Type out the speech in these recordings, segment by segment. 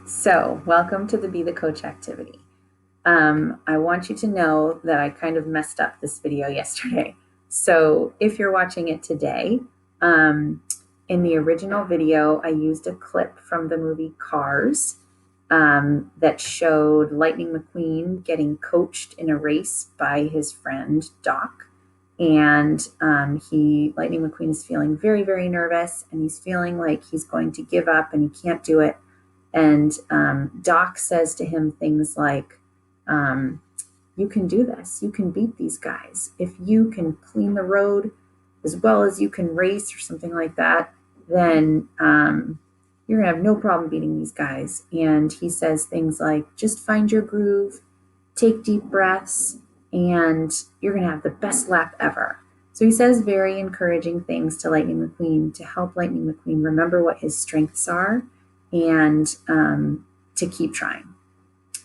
So, welcome to the Be the Coach activity. I want you to know that I kind of messed up this video yesterday. So, if you're watching it today, in the original video, I used a clip from the movie Cars that showed Lightning McQueen getting coached in a race by his friend Doc. And Lightning McQueen is feeling very, very nervous, and he's feeling like he's going to give up and he can't do it. And Doc says to him things like, you can do this. You can beat these guys. If you can clean the road as well as you can race or something like that, then you're going to have no problem beating these guys. And he says things like, just find your groove, take deep breaths, and you're going to have the best lap ever. So he says very encouraging things to Lightning McQueen to help Lightning McQueen remember what his strengths are and to keep trying.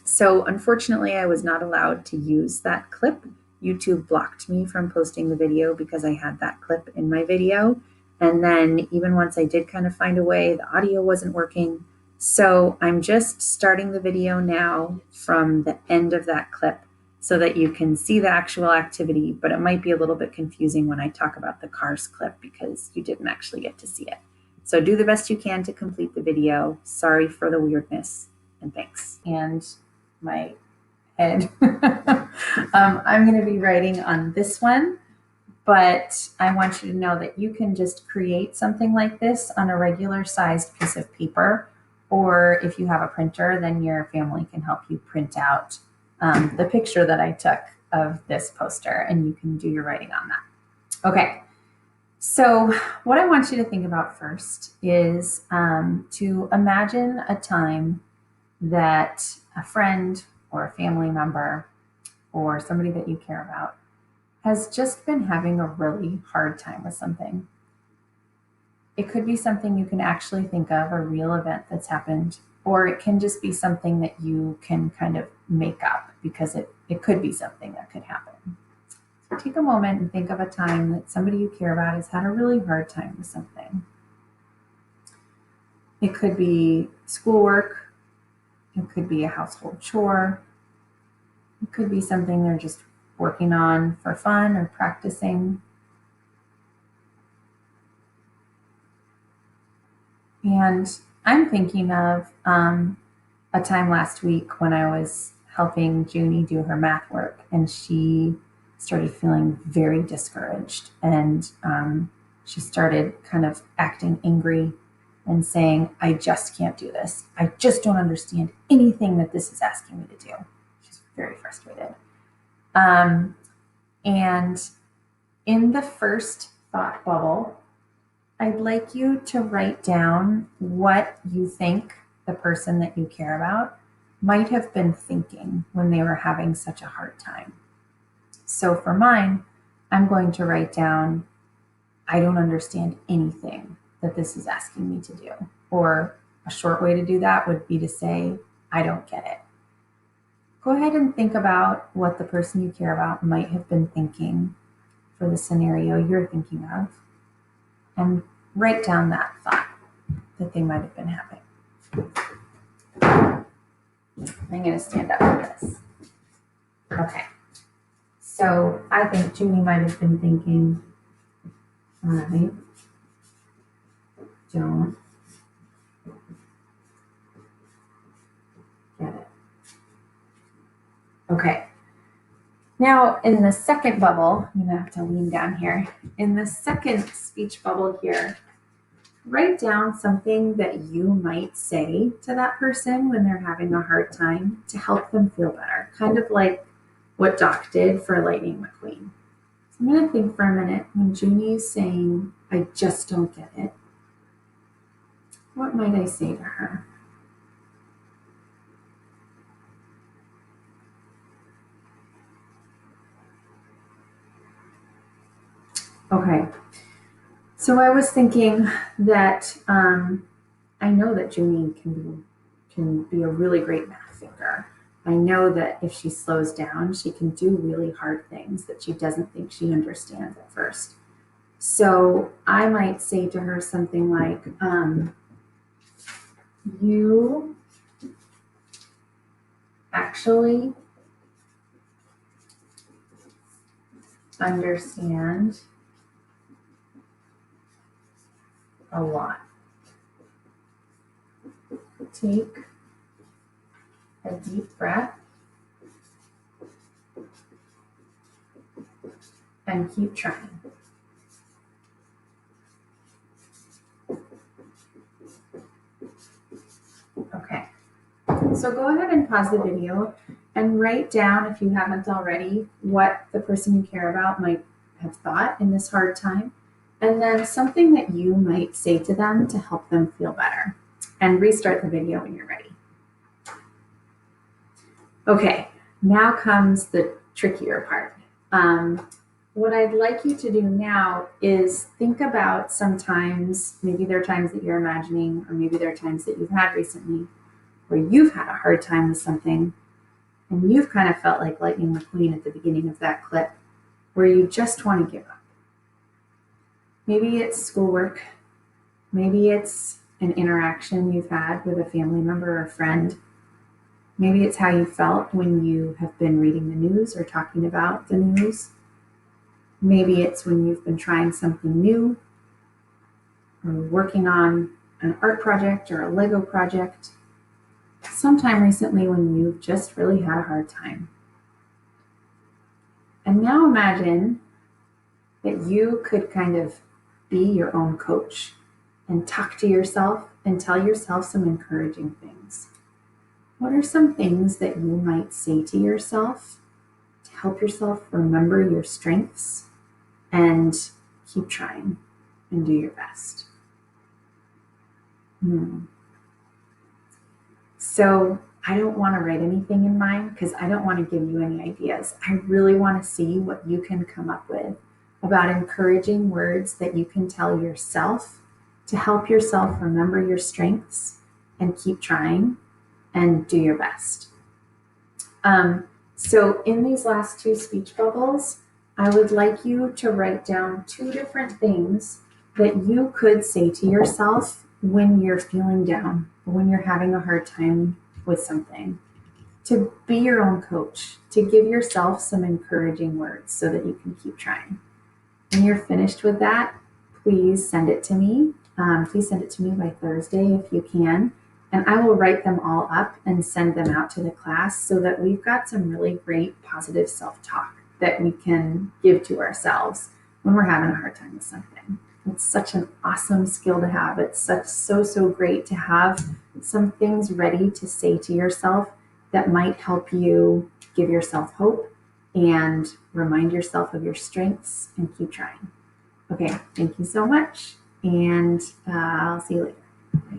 So unfortunately, I was not allowed to use that clip. YouTube blocked me from posting the video because I had that clip in my video. And then even once I did kind of find a way, the audio wasn't working. So I'm just starting the video now from the end of that clip so that you can see the actual activity, but it might be a little bit confusing when I talk about the Cars clip because you didn't actually get to see it. So do the best you can to complete the video. Sorry for the weirdness, and thanks. And my head. I'm going to be writing on this one, but I want you to know that you can just create something like this on a regular sized piece of paper, or if you have a printer, then your family can help you print out the picture that I took of this poster, and you can do your writing on that. Okay. So what I want you to think about first is to imagine a time that a friend or a family member or somebody that you care about has just been having a really hard time with something. It could be something you can actually think of, a real event that's happened, or it can just be something that you can kind of make up because it could be something that could happen. So take a moment and think of a time that somebody you care about has had a really hard time with something. It could be schoolwork. It could be a household chore. It could be something they're just working on for fun or practicing. And I'm thinking of a time last week when I was helping Junie do her math work, and she started feeling very discouraged, and she started kind of acting angry and saying, I just can't do this. I just don't understand anything that this is asking me to do. She's very frustrated. And in the first thought bubble, I'd like you to write down what you think the person that you care about might have been thinking when they were having such a hard time. So for mine, I'm going to write down, I don't understand anything that this is asking me to do. Or a short way to do that would be to say, I don't get it. Go ahead and think about what the person you care about might have been thinking for the scenario you're thinking of, and write down that thought that they might have been having. I'm going to stand up for this. Okay. So I think Junie might have been thinking, I don't get it. Okay. Now in the second bubble, I'm going to have to lean down here. In the second speech bubble here, write down something that you might say to that person when they're having a hard time to help them feel better. Kind of like what Doc did for Lightning McQueen. So I'm going to think for a minute when Junie is saying, I just don't get it. What might I say to her? Okay. So I was thinking that I know that Junie can be a really great math thinker. I know that if she slows down, she can do really hard things that she doesn't think she understands at first. So I might say to her something like, you actually understand a lot. Take a deep breath and keep trying. Okay, so go ahead and pause the video and write down, if you haven't already, what the person you care about might have thought in this hard time, and then something that you might say to them to help them feel better. And restart the video when you're ready. Okay, now comes the trickier part. What I'd like you to do now is think about, sometimes, maybe there are times that you're imagining, or maybe there are times that you've had recently where you've had a hard time with something and you've kind of felt like Lightning McQueen at the beginning of that clip, where you just want to give up. Maybe it's schoolwork. Maybe it's an interaction you've had with a family member or friend. Maybe it's how you felt when you have been reading the news or talking about the news. Maybe it's when you've been trying something new or working on an art project or a Lego project. Sometime recently when you've just really had a hard time. And now imagine that you could kind of be your own coach and talk to yourself and tell yourself some encouraging things. What are some things that you might say to yourself to help yourself remember your strengths and keep trying and do your best? So I don't want to write anything in mine because I don't want to give you any ideas. I really want to see what you can come up with about encouraging words that you can tell yourself to help yourself remember your strengths and keep trying and do your best. So in these last two speech bubbles, I would like you to write down 2 different things that you could say to yourself when you're feeling down, when you're having a hard time with something, to be your own coach, to give yourself some encouraging words so that you can keep trying. When you're finished with that, please send it to me. Please send it to me by Thursday if you can. And I will write them all up and send them out to the class so that we've got some really great positive self-talk that we can give to ourselves when we're having a hard time with something. It's such an awesome skill to have. It's so great to have some things ready to say to yourself that might help you give yourself hope and remind yourself of your strengths and keep trying. Okay, thank you so much, and I'll see you later. Bye.